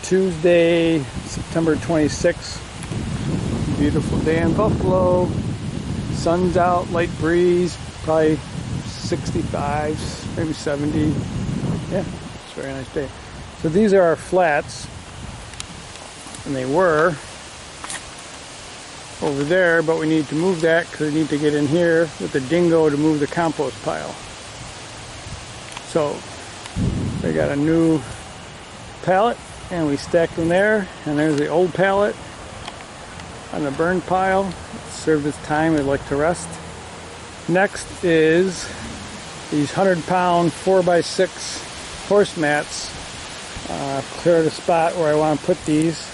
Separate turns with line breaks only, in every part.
Tuesday, September 26th. Beautiful day in Buffalo. Sun's out, light breeze, probably 65, maybe 70. Yeah, it's a very nice day. So these are our flats, and they were over there, but we need to move that because we need to get in here with the dingo to move the compost pile. So we got a new pallet and we stacked them there, and there's the old pallet on the burn pile. It served its time, I'd like to rest. Next is these 100-pound 4x6 horse mats. Cleared a spot where I want to put these,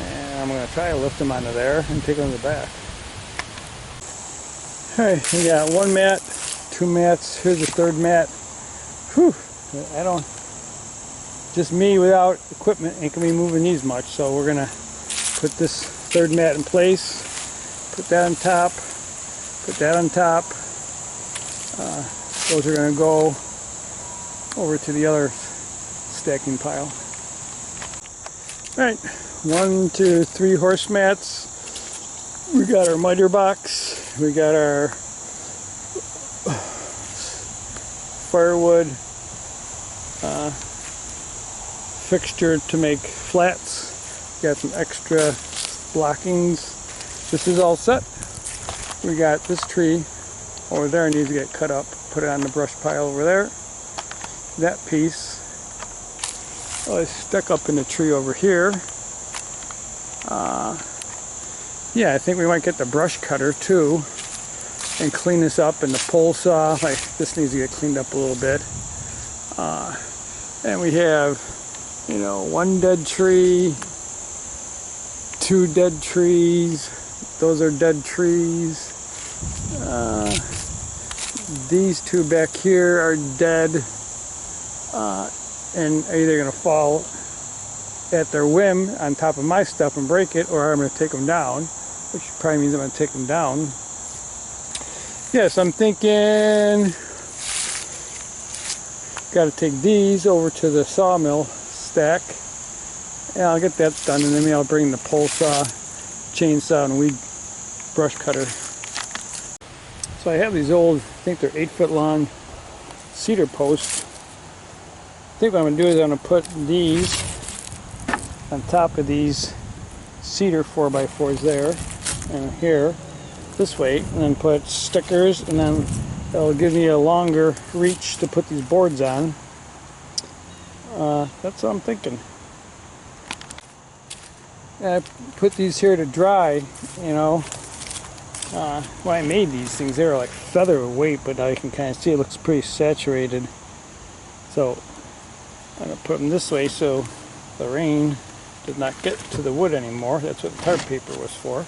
and I'm going to try to lift them onto there and take them to the back. Alright, we got one mat, two mats, here's the third mat. Whew, just me without equipment ain't going to be moving these much, so we're going to put this third mat in place, put that on top, put that on top. Those are going to go over to the other stacking pile. Alright, 1, 2, 3 horse mats. We got our miter box, we got our firewood fixture to make flats. Got some extra blockings. This is all set. We got this tree over there, needs to get cut up, put it on the brush pile over there. That piece, oh, it's stuck up in the tree over here. Yeah, I think we might get the brush cutter too and clean this up, and the pole saw, like this needs to get cleaned up a little bit. And we have, you know, one dead tree, two dead trees, those are dead trees. These two back here are dead, and are either going to fall at their whim on top of my stuff and break it, or I'm going to take them down, which probably means I'm going to take them down. Yes, I'm thinking got to take these over to the sawmill stack, and I'll get that done, and then maybe I'll bring the pole saw, chainsaw, and weed brush cutter. So I have these old, I think they're 8-foot long cedar posts. I think what I'm going to do is I'm going to put these on top of these cedar 4x4s there and here this way, and then put stickers, and then that'll give me a longer reach to put these boards on. That's what I'm thinking. And I put these here to dry, you know. When I made these things, they were like featherweight, but now you can kind of see it looks pretty saturated. So I'm going to put them this way so the rain does not get to the wood anymore. That's what the tarp paper was for.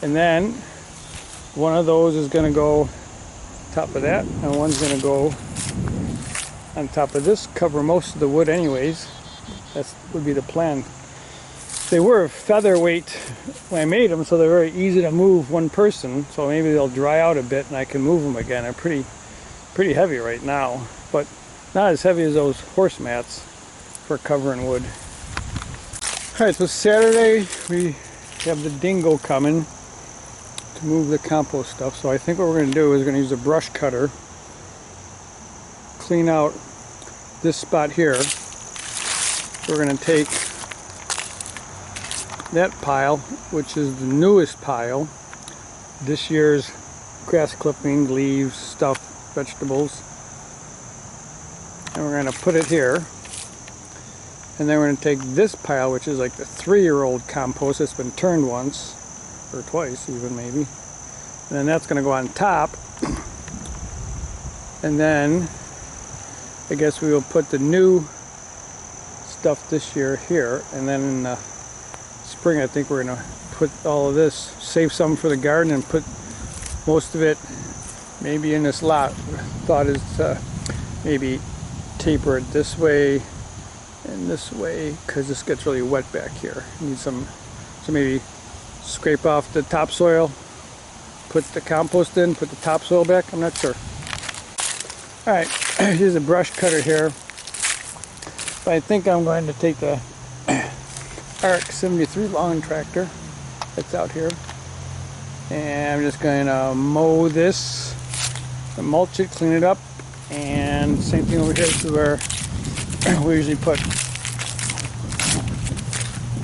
And then one of those is going to go on top of that, and one's going to go on top of this, cover most of the wood anyways. That would be the plan. They were featherweight when I made them, so they're very easy to move one person, so maybe they'll dry out a bit and I can move them again. They're pretty heavy right now, but not as heavy as those horse mats for covering wood. Alright, so Saturday we have the dingo coming to move the compost stuff, so I think what we're going to do is we're going to use a brush cutter, clean out this spot here. We're going to take that pile, which is the newest pile, this year's grass clipping, leaves, stuff, vegetables, and we're going to put it here. And then we're going to take this pile, which is like the 3-year-old compost that's been turned once or twice even maybe, and then that's going to go on top. And then I guess we will put the new stuff this year here, and then in the spring I think we're going to put all of this, save some for the garden, and put most of it maybe in this lot. Thought is to maybe taper it this way and this way, because this gets really wet back here. Need some, so maybe scrape off the topsoil, put the compost in, put the topsoil back. I'm not sure. Alright, here's a brush cutter here. So I think I'm going to take the ARC 73 lawn tractor that's out here, and I'm just going to mow this, mulch it, clean it up, and same thing over here. This is where we usually put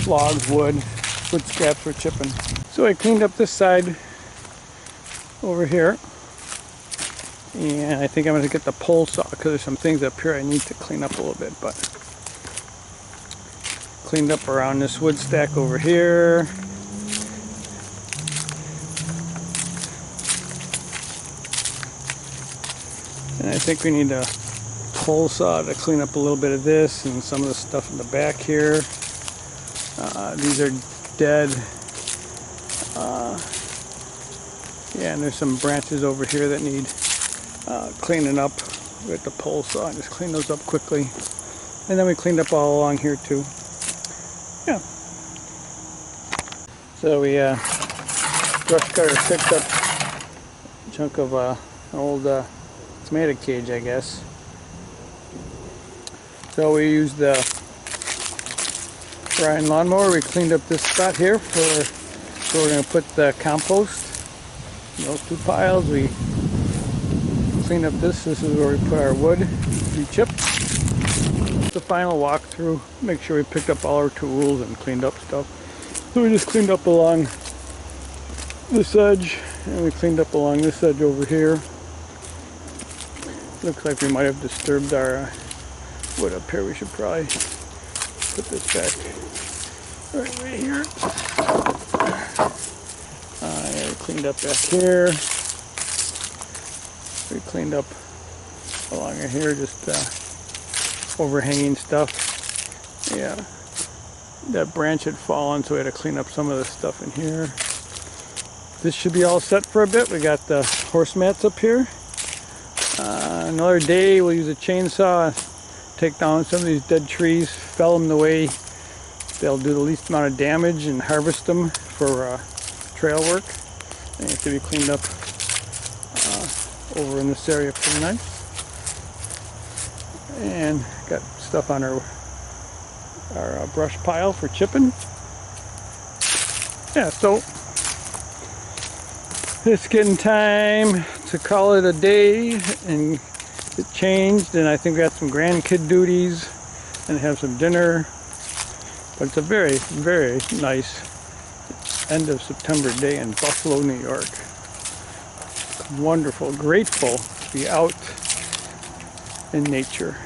logs, wood scraps for chipping. So I cleaned up this side over here, and I think I'm going to get the pole saw because there's some things up here I need to clean up a little bit. But cleaned up around this wood stack over here. And I think we need a pole saw to clean up a little bit of this and some of the stuff in the back here. These are dead. Yeah, and there's some branches over here that need cleaning up with the pole saw. Just clean those up quickly. And then we cleaned up all along here too. Yeah. So we brush cutter picked up a chunk of an old tomato cage, I guess. So we used the Ryan lawnmower. We cleaned up this spot here where we're going to put the compost. In those two piles, we cleaned up this. This is where we put our wood to be chipped. The final walkthrough, make sure we picked up all our tools and cleaned up stuff. So we just cleaned up along this edge, and we cleaned up along this edge over here. Looks like we might have disturbed our wood up here. We should probably put this back right here. Yeah, we cleaned up back here. We cleaned up along here, just overhanging stuff. Yeah, that branch had fallen, so we had to clean up some of the stuff in here. This should be all set for a bit. We got the horse mats up here. Another day we'll use a chainsaw, take down some of these dead trees, fell them the way they'll do the least amount of damage, and harvest them for trail work. They have to be cleaned up over in this area pretty nice. And got stuff on our brush pile for chipping. Yeah, so it's getting time to call it a day, and it changed, and I think we got some grandkid duties and have some dinner. But it's a very, very nice end of September day in Buffalo, New York. Wonderful, grateful to be out in nature.